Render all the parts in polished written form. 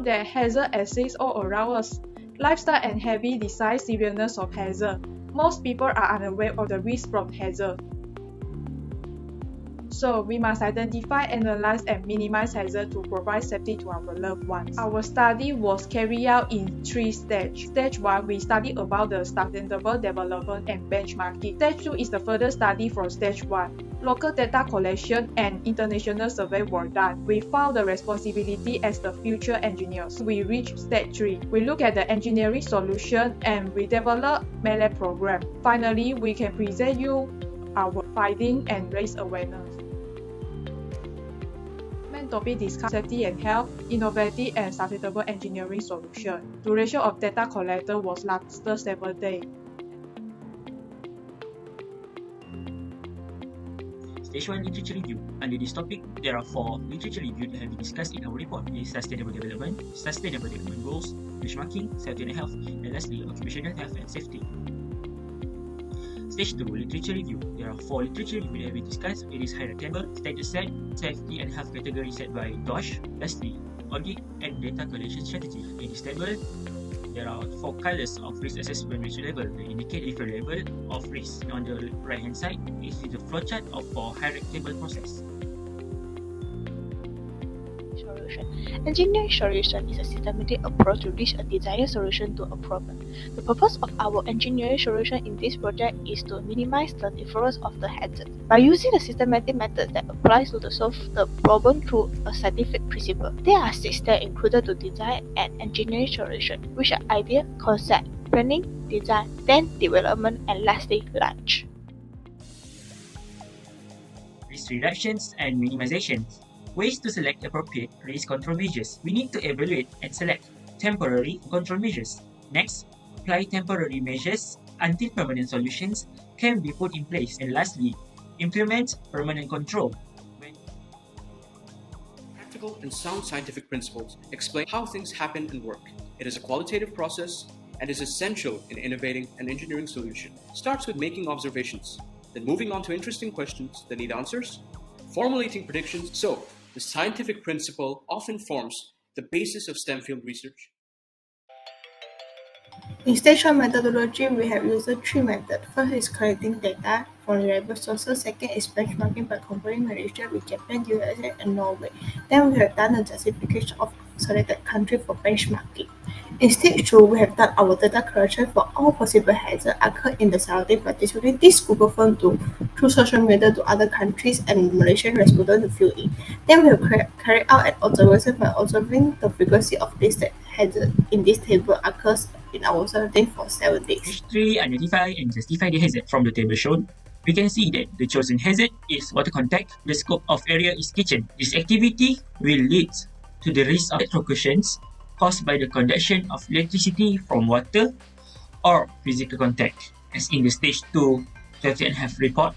found that hazard exists all around us. Lifestyle and heavy decide seriousness of hazard. Most people are unaware of the risk from hazard. So we must identify, analyze, and minimize hazard to provide safety to our loved ones. Our study was carried out in 3 stages. Stage 1, we studied about the sustainable development and benchmarking. Stage 2 is the further study from Stage 1. Local data collection and international survey were done. We found the responsibility as the future engineers. We reached Stage 3. We look at the engineering solution and we develop melee program. Finally, we can present you our finding and raise awareness. Main topic discuss safety and health, innovative and sustainable engineering solution. Duration of data collected was lasted 7 days. Stage 1 literature review. Under this topic, there are 4 literature reviews that have been discussed in our report. Is sustainable development goals, benchmarking, safety and health, and lastly, occupational health and safety. Stage 2 literature review. There are 4 literature reviews that have been discussed. It is hierarchy table, status set, safety and health category set by Dosh. Lastly, audit and data collection strategy. In this table, there are 4 colors of risk assessment ratio level that indicate different level of risk. On the right hand side is the flowchart of 4 hierarchy table process. Engineering solution is a systematic approach to reach a desired solution to a problem. The purpose of our engineering solution in this project is to minimize the difference of the hazard by using a systematic method that applies to solve the problem through a scientific principle. There are 6 steps included to design an engineering solution, which are idea, concept, planning, design, then development, and lastly, launch. Risk reductions and minimizations. Ways to select appropriate risk control measures. We need to evaluate and select temporary control measures. Next, apply temporary measures until permanent solutions can be put in place. And lastly, implement permanent control. Practical and sound scientific principles explain how things happen and work. It is a qualitative process and is essential in innovating an engineering solution. Starts with making observations, then moving on to interesting questions that need answers, formulating predictions. So, the scientific principle often forms the basis of STEM field research. In Stage 1 methodology, we have used 3 methods. First is collecting data from reliable sources. Second is benchmarking by comparing Malaysia with Japan, USA, and Norway. Then we have done a justification of selected country for benchmarking. In Stage 2, we have done our data collection for all possible hazards occurred in the surrounding by distributing this Google form through social media to other countries and Malaysian respondents to fill in. Then we have carried out an observation by observing the frequency of listed hazard in this table occurs in our surrounding for 7 days. Stage 3, identify and justify the hazard. From the table shown, we can see that the chosen hazard is water contact. The scope of area is kitchen. This activity will lead to the risk of electrocutions caused by the conduction of electricity from water or physical contact. As in the Stage 2 safety and health report,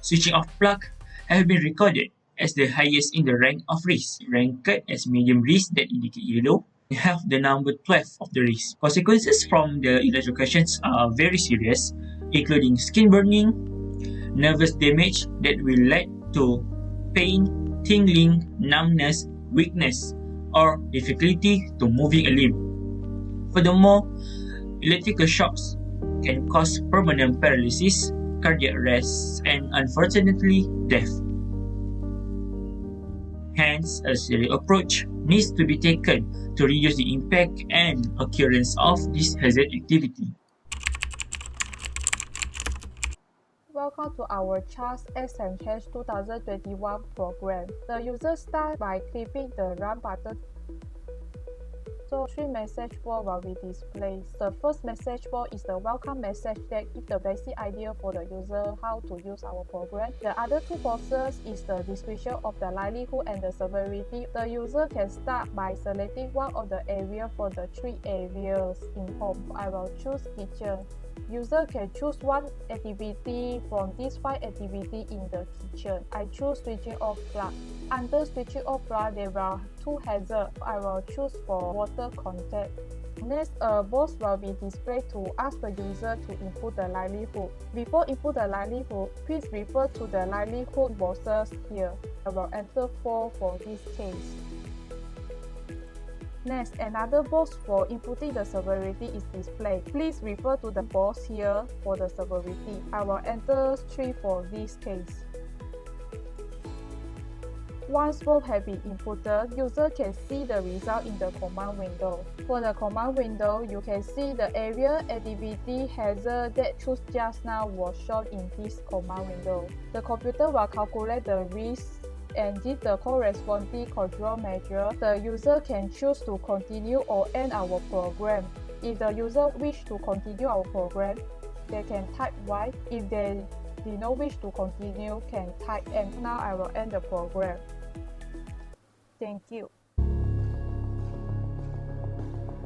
switching off plug have been recorded as the highest in the rank of risk, ranked as medium risk that indicate yellow. We have the number 12 of the risk. Consequences from the electrocutions are very serious, including skin burning, nervous damage that will lead to pain, tingling, numbness, weakness, or difficulty to moving a limb. Furthermore, electrical shocks can cause permanent paralysis, cardiac arrest, and unfortunately, death. Hence, a serious approach needs to be taken to reduce the impact and occurrence of this hazard activity. Welcome to our CHAS SMH 2021 program. The user starts by clicking the Run button. So 3 message boards will be displayed. The first message board is the welcome message that gives the basic idea for the user how to use our program. The other 2 boxes is the description of the likelihood and the severity. The user can start by selecting one of the areas for the 3 areas in home. I will choose kitchen. User can choose one activity from these 5 activities in the kitchen. I choose switching off plug. Under switching off plug, there are 2 hazards. I will choose for water contact. Next, a box will be displayed to ask the user to input the likelihood. Before input the likelihood, please refer to the likelihood boxes here. I will enter 4 for this case. Next, another box for inputting the severity is displayed. Please refer to the box here for the severity. I will enter 3 for this case. Once both have been inputted, user can see the result in the command window. For the command window, you can see the area, activity, hazard that choose just now was shown in this command window. The computer will calculate the risk and give the corresponding control measure. The user can choose to continue or end our program. If the user wish to continue our program, they can type Y. If they do not wish to continue, can type M. Now I will end the program. Thank you.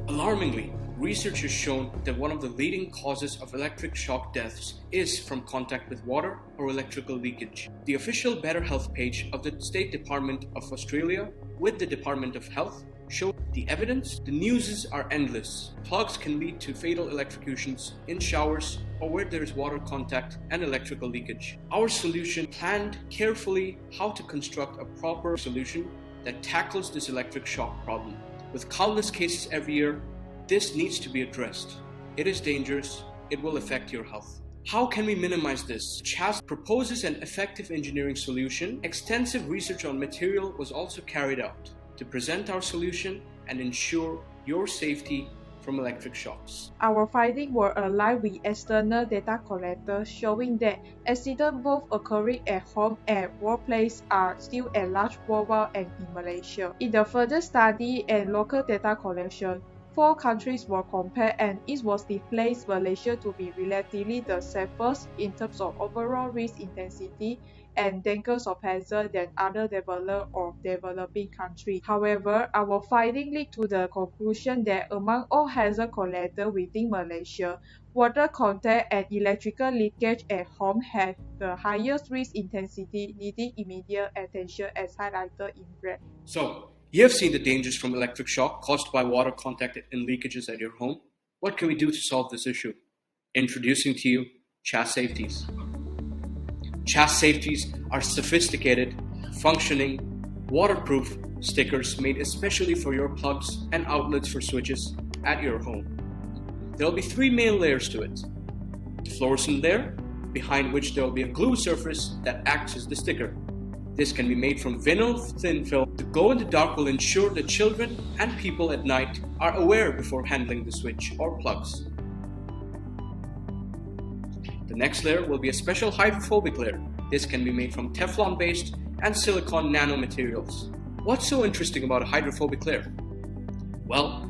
Alarmingly, research has shown that one of the leading causes of electric shock deaths is from contact with water or electrical leakage. The official Better Health page of the State Department of Australia with the Department of Health show the evidence. The newses are endless. Plugs can lead to fatal electrocutions in showers or where there is water contact and electrical leakage. Our solution planned carefully how to construct a proper solution that tackles this electric shock problem. With countless cases every year, this needs to be addressed. It is dangerous. It will affect your health. How can we minimize this? CHAS proposes an effective engineering solution. Extensive research on material was also carried out to present our solution and ensure your safety from electric shocks. Our findings were aligned with external data collectors showing that accidents both occurring at home and workplace are still at large worldwide and in Malaysia. In the further study and local data collection, 4 countries were compared and it was displayed Malaysia to be relatively the safest in terms of overall risk intensity and dangers of hazard than other developed or developing countries. However, our findings lead to the conclusion that among all hazard collected within Malaysia, water contact and electrical leakage at home have the highest risk intensity, needing immediate attention as highlighted in red. So, you have seen the dangers from electric shock caused by water contact and leakages at your home. What can we do to solve this issue? Introducing to you CHAS Safeties. CHAS Safeties are sophisticated, functioning, waterproof stickers made especially for your plugs and outlets for switches at your home. There will be 3 main layers to it. The fluorescent layer, behind which there will be a glue surface that acts as the sticker. This can be made from vinyl thin film. The glow in the dark will ensure that children and people at night are aware before handling the switch or plugs. The next layer will be a special hydrophobic layer. This can be made from Teflon-based and silicone nanomaterials. What's so interesting about a hydrophobic layer? Well,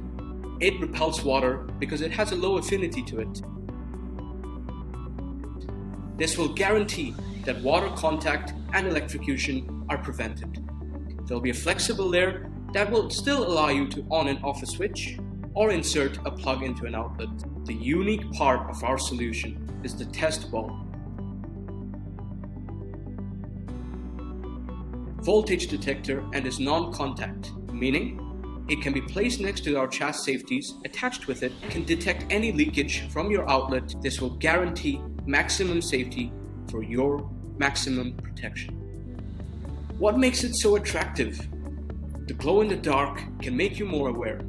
it repels water because it has a low affinity to it. This will guarantee that water contact and electrocution are prevented. There will be a flexible layer that will still allow you to on and off a switch or insert a plug into an outlet. The unique part of our solution is the test ball. Voltage detector and is non-contact, meaning it can be placed next to our CHAS Safeties. Attached with it can detect any leakage from your outlet. This will guarantee maximum safety for your maximum protection. What makes it so attractive? The glow in the dark can make you more aware.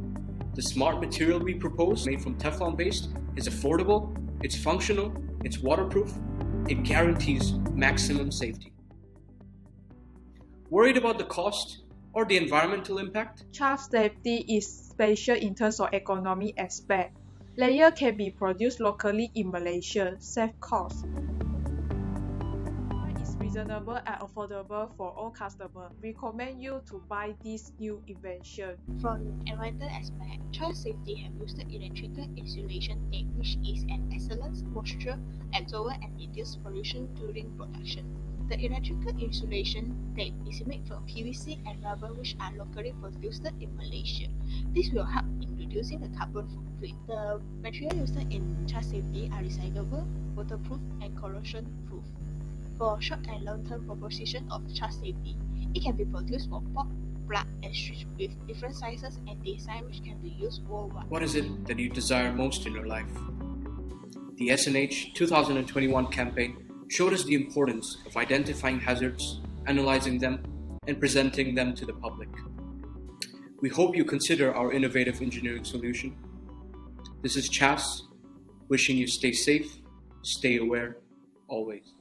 The smart material we propose, made from Teflon based, is affordable, it's functional, it's waterproof, it guarantees maximum safety. Worried about the cost or the environmental impact? CHAS Safety is special in terms of economic aspect. Layer can be produced locally in Malaysia, save cost. It's reasonable and affordable for all customers. Recommend you to buy this new invention. From environmental aspect, CHAS Safety have used the electrical insulation tape, which is an excellent moisture absorber and reduces pollution during production. The electrical insulation tape is made from PVC and rubber, which are locally produced in Malaysia. This will help in reducing the carbon footprint. The material used in CHAS Safety are recyclable, waterproof, and corrosion-proof. For short and long-term proposition of CHAS Safety, it can be produced for port, plug, and switch with different sizes and design which can be used worldwide. What is it that you desire most in your life? The SNH 2021 campaign showed us the importance of identifying hazards, analyzing them, and presenting them to the public. We hope you consider our innovative engineering solution. This is Chas, wishing you stay safe, stay aware, always.